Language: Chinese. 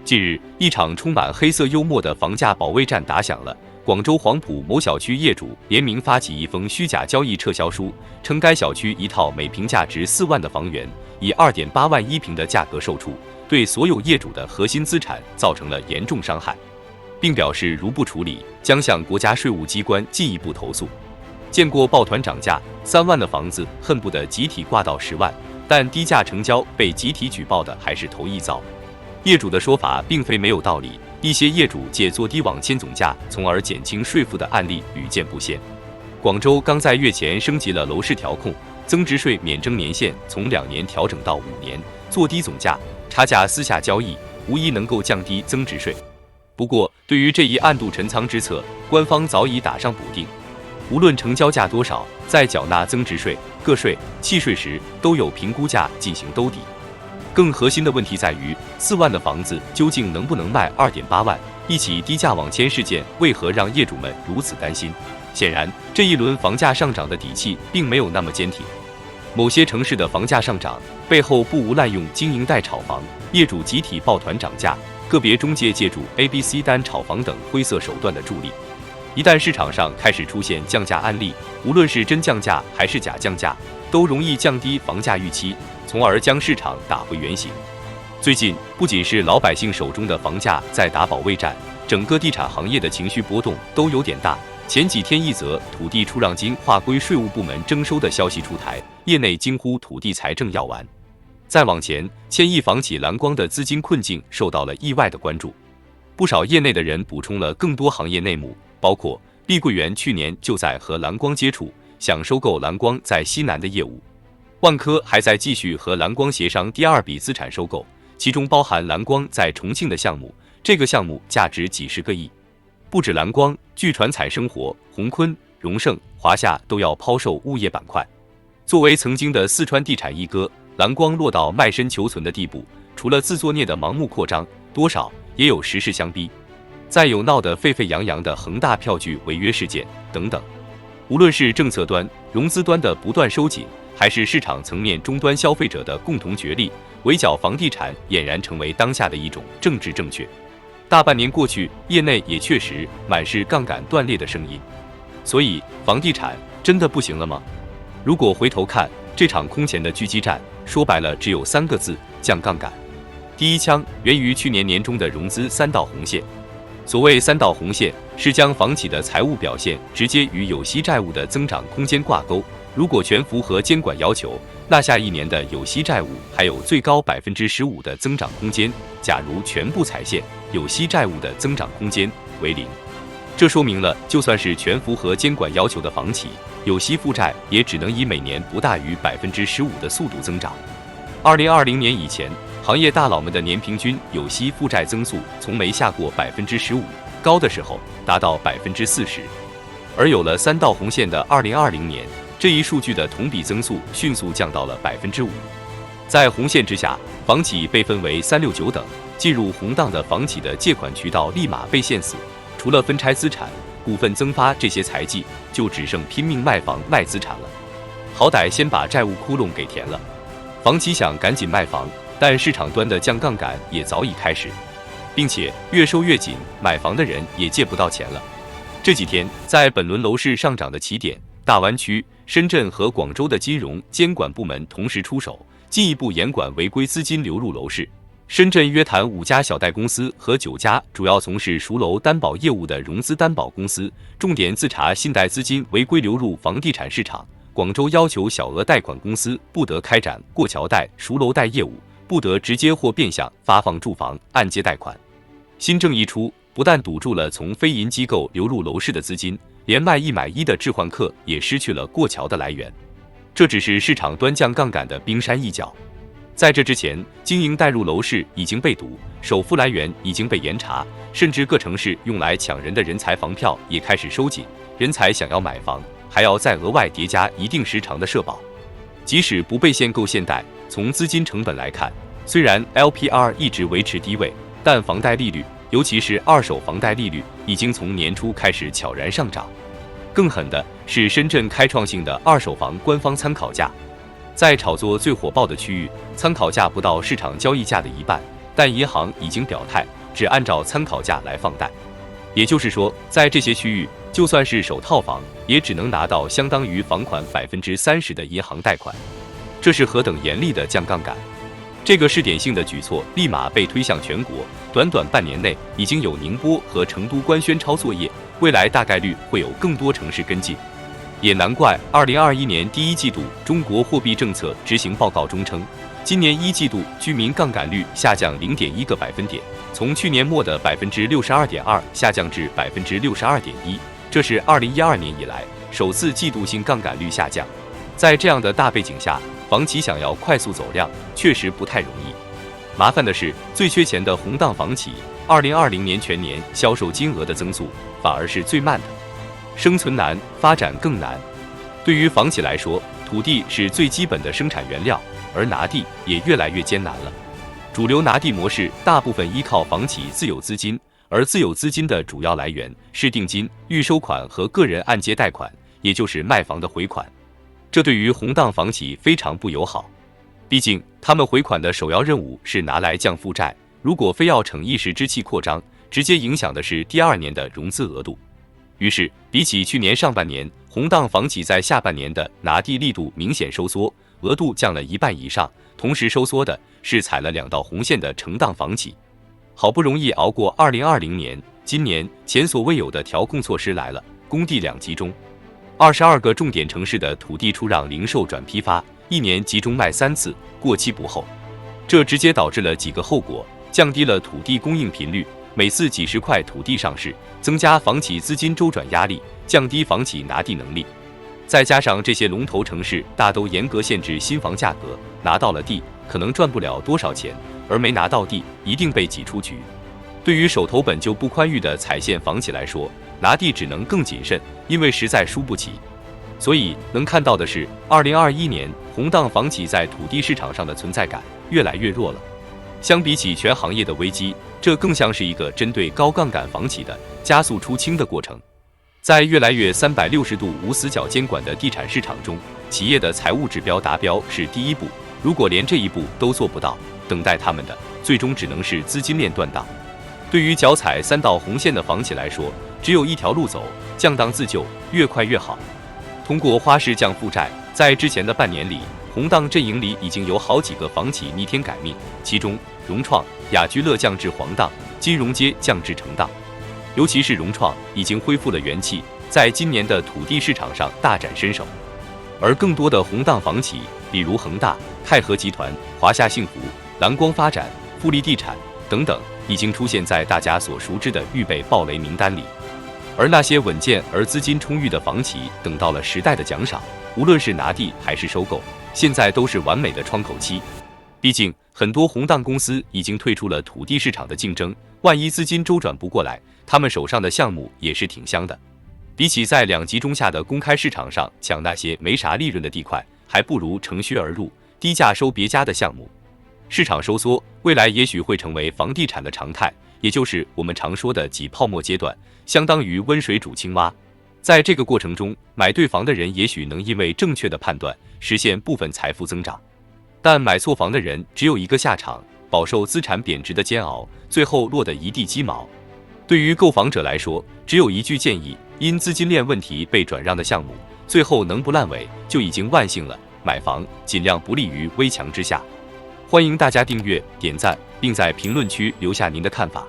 近日，一场充满黑色幽默的房价保卫战打响了。广州黄埔某小区业主联名发起一封虚假交易撤销书，称该小区一套每平价值4万的房源以2.8万1平的价格售出，对所有业主的核心资产造成了严重伤害，并表示如不处理，将向国家税务机关进一步投诉。见过抱团涨价，3万的房子恨不得集体挂到10万，但低价成交被集体举报的还是头一遭。业主的说法并非没有道理，一些业主借做低网签总价，从而减轻税负的案例屡见不鲜。广州刚在月前升级了楼市调控，增值税免征年限从2年调整到5年，做低总价、差价私下交易，无疑能够降低增值税。不过，对于这一暗度陈仓之策，官方早已打上补丁，无论成交价多少，在缴纳增值税、个税、契税时，都有评估价进行兜底。更核心的问题在于，4万的房子究竟能不能卖2.8万？一起低价网签事件为何让业主们如此担心？显然，这一轮房价上涨的底气并没有那么坚挺。某些城市的房价上涨背后不无滥用经营贷炒房、业主集体抱团涨价、个别中介借助 ABC 单炒房等灰色手段的助力。一旦市场上开始出现降价案例，无论是真降价还是假降价，都容易降低房价预期，从而将市场打回原形。最近，不仅是老百姓手中的房价在打保卫战，整个地产行业的情绪波动都有点大。前几天，一则土地出让金划归税务部门征收的消息出台，业内惊呼土地财政要完。再往前，千亿房企蓝光的资金困境受到了意外的关注，不少业内的人补充了更多行业内幕，包括碧桂园去年就在和蓝光接触，想收购蓝光在西南的业务。万科还在继续和蓝光协商第2笔资产收购，其中包含蓝光在重庆的项目，这个项目价值几十个亿。不止蓝光，据传彩生活、宏坤、荣盛、华夏都要抛售物业板块。作为曾经的四川地产一哥，蓝光落到卖身求存的地步，除了自作孽的盲目扩张，多少也有时势相逼。再有闹得沸沸扬扬的恒大票据违约事件等等。无论是政策端、融资端的不断收紧，还是市场层面终端消费者的共同角力，围剿房地产俨然成为当下的一种政治正确。大半年过去，业内也确实满是杠杆断裂的声音。所以，房地产真的不行了吗？如果回头看这场空前的狙击战，说白了只有3个字：降杠杆。第一枪源于去年年中的融资3道红线。所谓3道红线，是将房企的财务表现直接与有息债务的增长空间挂钩。如果全符合监管要求，那下一年的有息债务还有最高15%的增长空间。假如全部踩线，有息债务的增长空间为0。这说明了，就算是全符合监管要求的房企，有息负债也只能以每年不大于15%的速度增长。2020年以前，行业大佬们的年平均有息负债增速从没下过15%，高的时候达到40%。而有了3道红线的2020年，这一数据的同比增速迅速降到了5%。在红线之下，房企被分为369等，进入红档的房企的借款渠道立马被限死，除了分拆资产、股份增发这些财技，就只剩拼命卖房卖资产了。好歹先把债务窟窿给填了。房企想赶紧卖房，但市场端的降杠杆也早已开始，并且越收越紧，买房的人也借不到钱了。这几天，在本轮楼市上涨的起点，大湾区、深圳和广州的金融监管部门同时出手，进一步严管违规资金流入楼市。深圳约谈5家小贷公司和9家主要从事赎楼担保业务的融资担保公司，重点自查信贷资金违规流入房地产市场。广州要求小额贷款公司不得开展过桥贷、赎楼贷业务，不得直接或变相发放住房按揭贷款。新政一出，不但堵住了从非银机构流入楼市的资金，连卖1买1的置换客也失去了过桥的来源。这只是市场端降杠杆的冰山一角。在这之前，经营贷入楼市已经被堵，首付来源已经被严查，甚至各城市用来抢人的人才房票也开始收紧。人才想要买房，还要再额外叠加一定时长的社保。即使不被限购限贷，从资金成本来看，虽然 LPR 一直维持低位，但房贷利率，尤其是二手房贷利率，已经从年初开始悄然上涨。更狠的是深圳开创性的二手房官方参考价，在炒作最火爆的区域，参考价不到市场交易价的一半，但银行已经表态，只按照参考价来放贷。也就是说，在这些区域，就算是首套房，也只能拿到相当于房款30%的银行贷款。这是何等严厉的降杠杆！这个试点性的举措立马被推向全国，短短半年内已经有宁波和成都官宣抄作业，未来大概率会有更多城市跟进。也难怪2021年第一季度中国货币政策执行报告中称，今年一季度居民杠杆率下降0.1个百分点，从去年末的62.2%下降至62.1%，这是2012年以来首次季度性杠杆率下降。在这样的大背景下，房企想要快速走量，确实不太容易。麻烦的是，最缺钱的红档房企，2020年全年销售金额的增速反而是最慢的。生存难，发展更难。对于房企来说，土地是最基本的生产原料，而拿地也越来越艰难了。主流拿地模式大部分依靠房企自有资金，而自有资金的主要来源是定金、预收款和个人按揭贷款，也就是卖房的回款。这对于红档房企非常不友好，毕竟他们回款的首要任务是拿来降负债，如果非要逞一时之气扩张，直接影响的是第二年的融资额度。于是，比起去年上半年，红档房企在下半年的拿地力度明显收缩，额度降了一半以上，同时收缩的是踩了2道红线的承档房企。好不容易熬过2020年，今年前所未有的调控措施来了，工地两集中。22个重点城市的土地出让零售转批发，一年集中卖3次，过期不候。这直接导致了几个后果：降低了土地供应频率，每次几十块土地上市，增加房企资金周转压力，降低房企拿地能力。再加上这些龙头城市大都严格限制新房价格，拿到了地可能赚不了多少钱，而没拿到地一定被挤出局。对于手头本就不宽裕的踩线房企来说，拿地只能更谨慎，因为实在输不起。所以能看到的是，2021年红档房企在土地市场上的存在感越来越弱了。相比起全行业的危机，这更像是一个针对高杠杆房企的加速出清的过程。在越来越360度无死角监管的地产市场中，企业的财务指标达标是第一步，如果连这一步都做不到，等待他们的最终只能是资金链断档。对于脚踩3道红线的房企来说，只有一条路走，降档自救，越快越好。通过花式降负债，在之前的半年里，红档阵营里已经有好几个房企逆天改命，其中融创、雅居乐降至黄档，金融街降至橙档。尤其是融创已经恢复了元气，在今年的土地市场上大展身手。而更多的红档房企，比如恒大、泰禾集团、华夏幸福、蓝光发展、富力地产等等，已经出现在大家所熟知的预备暴雷名单里。而那些稳健而资金充裕的房企，等到了时代的奖赏，无论是拿地还是收购，现在都是完美的窗口期。毕竟很多红档公司已经退出了土地市场的竞争，万一资金周转不过来，他们手上的项目也是挺香的。比起在2级中下的公开市场上抢那些没啥利润的地块，还不如乘虚而入，低价收别家的项目。市场收缩，未来也许会成为房地产的常态，也就是我们常说的挤泡沫阶段，相当于温水煮青蛙。在这个过程中，买对房的人也许能因为正确的判断，实现部分财富增长，但买错房的人只有一个下场，饱受资产贬值的煎熬，最后落得一地鸡毛。对于购房者来说，只有一句建议：因资金链问题被转让的项目，最后能不烂尾就已经万幸了。买房尽量不立于危墙之下。欢迎大家订阅、点赞，并在评论区留下您的看法。